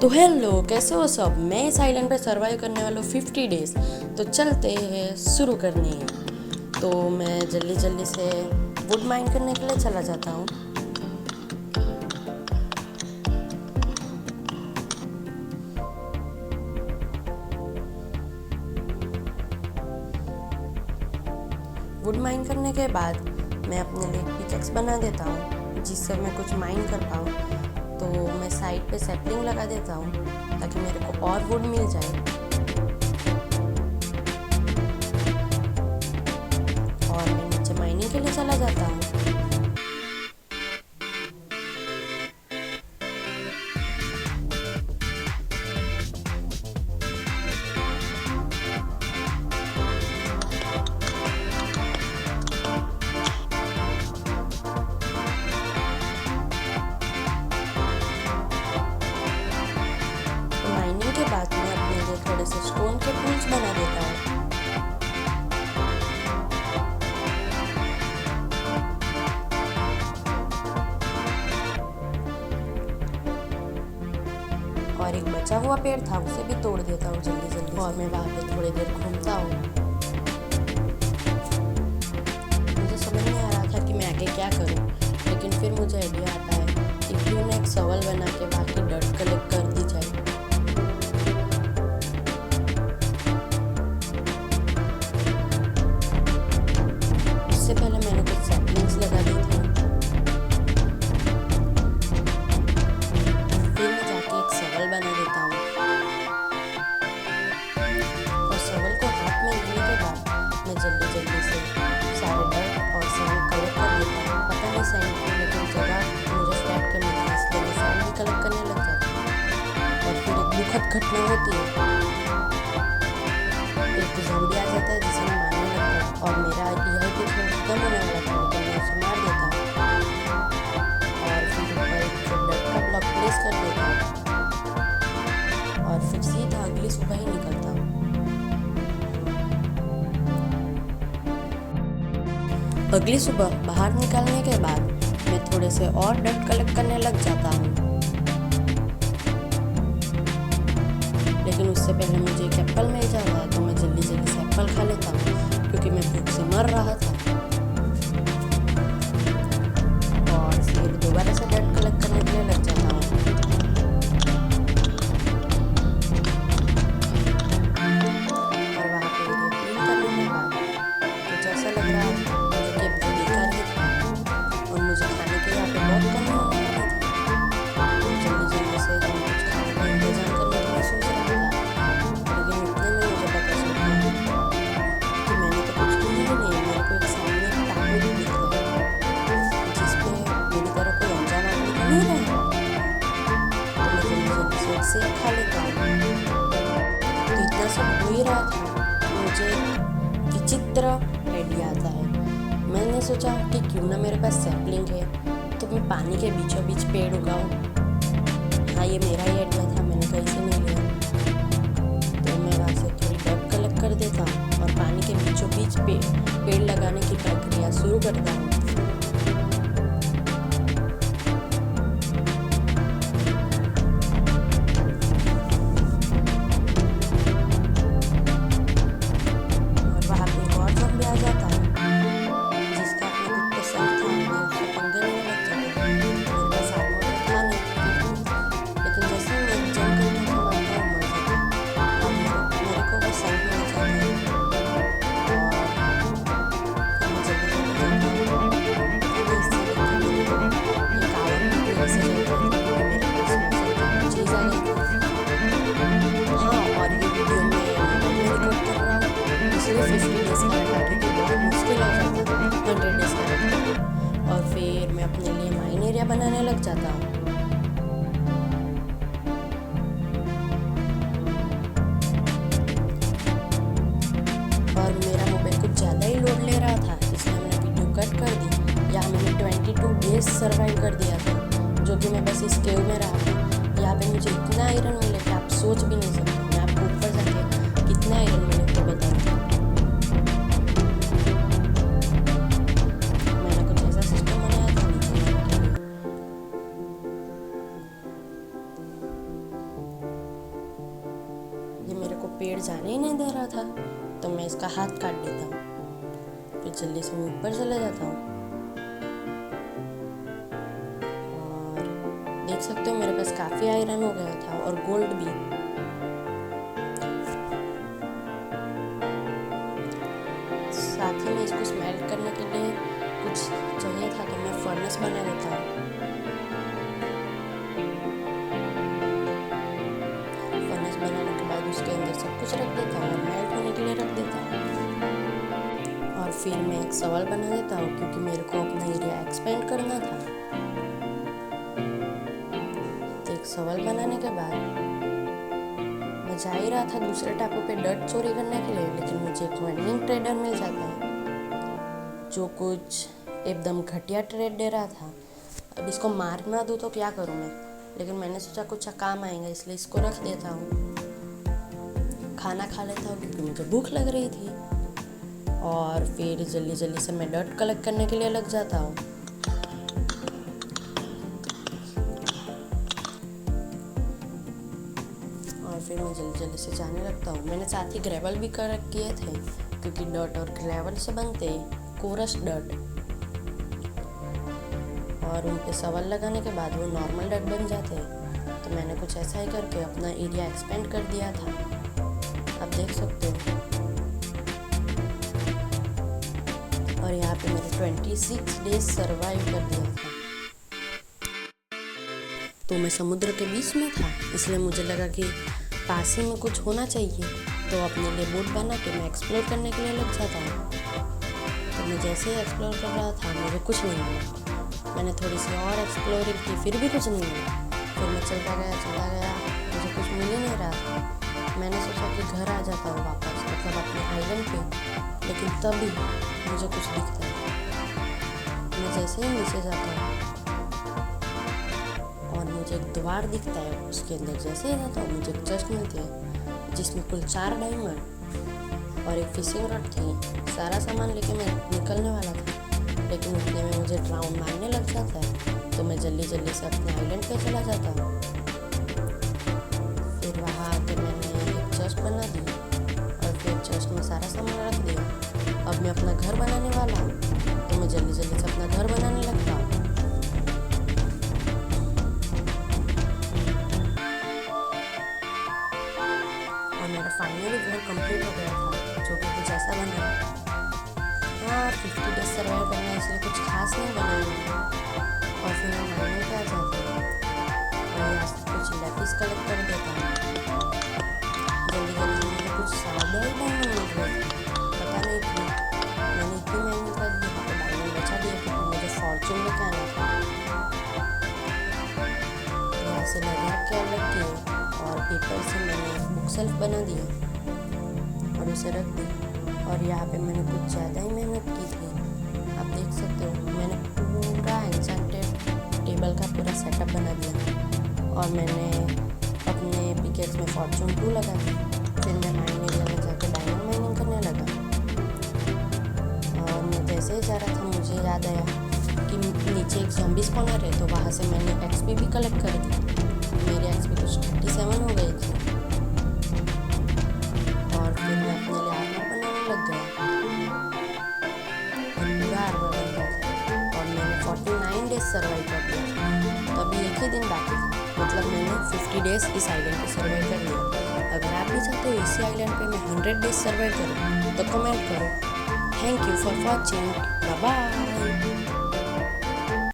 तो हेलो, कैसे हो सब। मैं इस आइलैंड पे सरवाइव करने वाला हूँ 50 डेज। तो चलते हैं शुरू करने। तो मैं जल्दी जल्दी से वुड माइन करने के लिए चला जाता हूँ। वुड माइन करने के बाद मैं अपने लिए एक पिकैक्स बना देता हूँ जिससे मैं कुछ माइन कर पाऊँ। तो मैं साइड पे सैपलिंग लगा देता हूँ ताकि मेरे को और वुड मिल जाए। और मैं नीचे माइनिंग के लिए चला जाता हूँ। माइनिंग के बाद मैं अपने लिए थोड़े से स्टोन के टूल्स बना देता हूँ। और एक बचा हुआ पेड़ था उसे भी तोड़ देता हूँ जल्दी जल्दी। और मैं वहाँ पे थोड़ी देर घूमता हूँ। मुझे समझ नहीं आ रहा था कि मैं आगे क्या करूँ, लेकिन फिर मुझे आइडिया आता है कि क्यों ना एक सवाल बना के बाकी डर्ट कलेक्ट कर दी जाए। उससे पहले मैंने कुछ सैपलिंग्स लगा दी थी। फिर मैं जाके एक सवाल बना देता हूँ। और सवाल को हाथ में लेने के बाद मैं जल्दी जल्दी से सारे डर्ट और सैंड कलेक्ट कर देता हूँ। पता नहीं सैंड की लेकिन जगह मुझे फ्लैट करनी थी, इसलिए मैं सैंड भी कलेक्ट करने लग जाती हूँ। और फिर एक दुखद घटना होती है। एक ज़ॉम्बी आ जाता है जिसे मैं मारने लगता हूँ। और मेरा यह कुछ खत्म होने वाला था लेकिन मैं उसे मार देता हूँ। और फिर ऊपर एक डर्ट का ब्लॉक प्लेस कर देता हूँ। और फिर सीधा अगली सुबह ही निकलता हूँ। अगली सुबह बाहर निकलने के बाद मैं थोड़े से और डर्ट कलेक्ट करने लग जाता हूँ। लेकिन उससे पहले मुझे एक एप्पल मिल जाता है तो मैं जल्दी जल्दी से एप्पल खा लेता हूँ क्योंकि मैं भूख से मर रहा था। और फिर दोबारा से डर्ट कलेक्ट करने के लिए लग जाता हूँ। और वहाँ पे एरिया क्लीन करने के बाद कुछ ऐसा लग रहा था कि बहुत बेकार ही था और मुझे खाने के यहाँ पे बहुत कमी होने वाली थी। तो जल्दी जल्दी से हम कुछ खाने का इंतजाम करने के लिए सोच रहा था, लेकिन उतने में मुझे पता चल गया कि मैंने तो कुछ किया ही नहीं। मेरे को एक सामने एक टापू भी दिख रहा है जिसपे मेरी तरह कोई अनजान आदमी तो नहीं रहा। तो मैं जल्दी जल्दी से एक सेब खा लेता हूँ। तो इतना सब हो ही रहा था, मुझे एक विचित्र आइडिया आता है। मैंने सोचा कि क्यों ना मेरे पास सैपलिंग है तो मैं पानी के बीचों बीच पेड़ उगाऊँ। हाँ, ये मेरा ही आइडिया था, मैंने कहीं से नहीं लिया। तो मैं वहाँ से थोड़ी डर्ट कलेक्ट कर देता हूँ और पानी के बीचों बीच पेड़ लगाने की प्रक्रिया शुरू करता हूँ। और वहाँ पे एक और ज़ॉम्बी आ जाता है जिसका अपने खुद पे सर था। मैं उससे पंगे लेने लग जाता हूँ। मेरे पास आर्मर तो था नहीं, लेकिन जैसे ही मैं जंप करने की मारता हूँ मर जाता हूँ। और मेरे को वो साइड में आ जाता है। और फिर मैं जल्दी जल्दी जाता हूँ। पता नहीं इससे लेके मेरे को ये कावर भी मेरे से लेता है क्योंकि मेरे पास में से चीज़ आ गई थी। हाँ, और ये वीडियो में रिकॉर्ड कर रहा हूँ इसलिए 50 डेज का रखा क्योंकि बहुत मुश्किल हो जाता है 100 डेज का रखना। और फिर मैं अपने लिए माइन एरिया बनाने लग जाता हूँ। और मेरा मोबाइल कुछ ज़्यादा ही लोड ले रहा था इसलिए मैंने वीडियो कट कर दी। यहाँ मैंने 22 डेज सर्वाइव कर दिया था, जो कि मैं बस इस केव में रहा था। यहाँ पे मुझे इतना आयरन मिले कि आप सोच भी नहीं सकते। मैं आपको ऊपर जाके कितना आयरन मिले तो बताती हूँ। मैंने कुछ ऐसा सिस्टम बनाया था नीचे जाने के लिए। पेड़ जाने ही नहीं दे रहा था, तो मैं इसका हाथ काट देता हूँ। फिर जल्दी से मैं ऊपर चले जाता हूँ और देख सकते हो मेरे पास काफ़ी आयरन हो गया था और गोल्ड भी। साथ ही में इसको स्मेल्ट करने के लिए कुछ चाहिए था, तो मैं फर्नेस बना देता हूँ। फर्नेस बनाने के बाद उसके अंदर सब कुछ रख देता हूँ और मेल्ट होने के लिए रख देता हूँ। और फिर मैं एक सवाल बना देता हूँ, क्योंकि मेरे को अपना एरिया एक्सपेंड करना था। तो एक सवाल बनाने के बाद मैं जा ही रहा था दूसरे टापू पे डर्ट चोरी करने के लिए, लेकिन मुझे एक वेंडिंग ट्रेडर मिल जाता है जो कुछ एकदम घटिया ट्रेड दे रहा था। अब इसको मार ना दूँ तो क्या करूँ मैं, लेकिन मैंने सोचा कुछ काम आएगा, इसलिए इसको रख देता हूँ। खाना खा लेता हूँ क्योंकि मुझे भूख लग रही थी। और फिर जल्दी जल्दी से मैं डर्ट कलेक्ट करने के लिए लग जाता हूँ। और फिर मैं जल्दी जल्दी से जाने लगता हूँ। मैंने साथ ही ग्रेवल भी कलेक्ट किए थे, क्योंकि डर्ट और ग्रेवल से बनते कोरस डर्ट, और उन पे सवाल लगाने के बाद वो नॉर्मल डर्ट बन जाते हैं। तो मैंने कुछ ऐसा ही करके अपना एरिया एक्सपेंड कर दिया था, आप देख सकते हो। और यहाँ पे मैंने 26 डेज सर्वाइव कर दिया था। तो मैं समुद्र के बीच में था, इसलिए मुझे लगा कि पास ही में कुछ होना चाहिए, तो अपने लिए बोट बना के मैं एक्सप्लोर करने के लिए लग जाता हूँ। तो मैं जैसे ही एक्सप्लोर कर रहा था मुझे कुछ नहीं मिला। मैंने थोड़ी सी और एक्सप्लोरिंग की, फिर भी कुछ नहीं मिला। फिर मैं चलता गया, मुझे कुछ मिल ही नहीं रहा था। मैंने सोचा कि घर आ जाता हूँ वापस, मतलब अपने आइलैंड पे, लेकिन तभी मुझे कुछ दिखता है। मैं जैसे ही नीचे जाता हूँ और मुझे एक द्वार दिखता है, उसके अंदर जैसे ही जाता हूँ मुझे एक चेस्ट मिलती है जिसमें कुल 4 डायमंड और एक फिशिंग रॉड थी। सारा सामान लेके मैं निकलने वाला था, लेकिन उतने में मुझे ड्राउन मारने लग जाता है। तो मैं जल्दी जल्दी से अपने आइलैंड पे चला जाता हूँ। फिर वहाँ आके मैंने एक चेस्ट बना दी और फिर चेस्ट में सारा सामान रख दिया। अब मैं अपना घर बनाने वाला हूँ, तो मैं जल्दी जल्दी से अपना घर बनाने लगता हूँ। और मेरा फाइनली घर कंप्लीट हो गया था, जो कि कुछ ऐसा बना। हाँ, 50 डेज सर्वाइव करना है, इसलिए कुछ खास नहीं बनाया। और फिर मैं माइनिंग पे आ जाता हूँ और यहाँ से कुछ लैपिस कलेक्ट कर देता हूँ। जल्दी जल्दी मुझे कुछ सादा ही डायमंड मिल रहे थे, पता नहीं क्यों मैंने इतनी मेहनत कर दी, तो डायमंड बचा दिया क्योंकि मुझे फॉर्चून लेके आना था। यहाँ से लगा के अलग किए और पेपर से मैंने बुक सेल्फ बना दिया और उसे रख दी। और यहाँ पे मैंने कुछ ज़्यादा ही मेहनत की थी, आप देख सकते हो। मैंने पूरा एन्चेंटेड टेबल का पूरा सेटअप बना दिया और मैंने अपने पिकेक्स में फॉर्चून 2 लगा दी। फिर मैं माइन एरिया में जाकर डायमंड माइनिंग करने लगा। और मैं जैसे ही जा रहा था मुझे याद आया कि नीचे एक ज़ॉम्बी स्पॉनर है, तो वहाँ से मैंने XP भी कलेक्ट कर दी। मेरी XP कुछ 37 हो गई थी। और फिर मैं अपने लिए आर्मर बनाने लग गया और पूरा आर्मर बन गया था। और मैंने 49 डेज सर्वाइव कर दिया। तो अभी एक ही दिन बाकी था, मतलब मैंने 50 डेज इस आइलैंड पे सर्वाइव कर लिया। अगर आप भी चाहते हो इसी आइलैंड पे मैं 100 डेज सर्वाइव करूँ तो कमेंट करो। Thank you for watching, bye bye.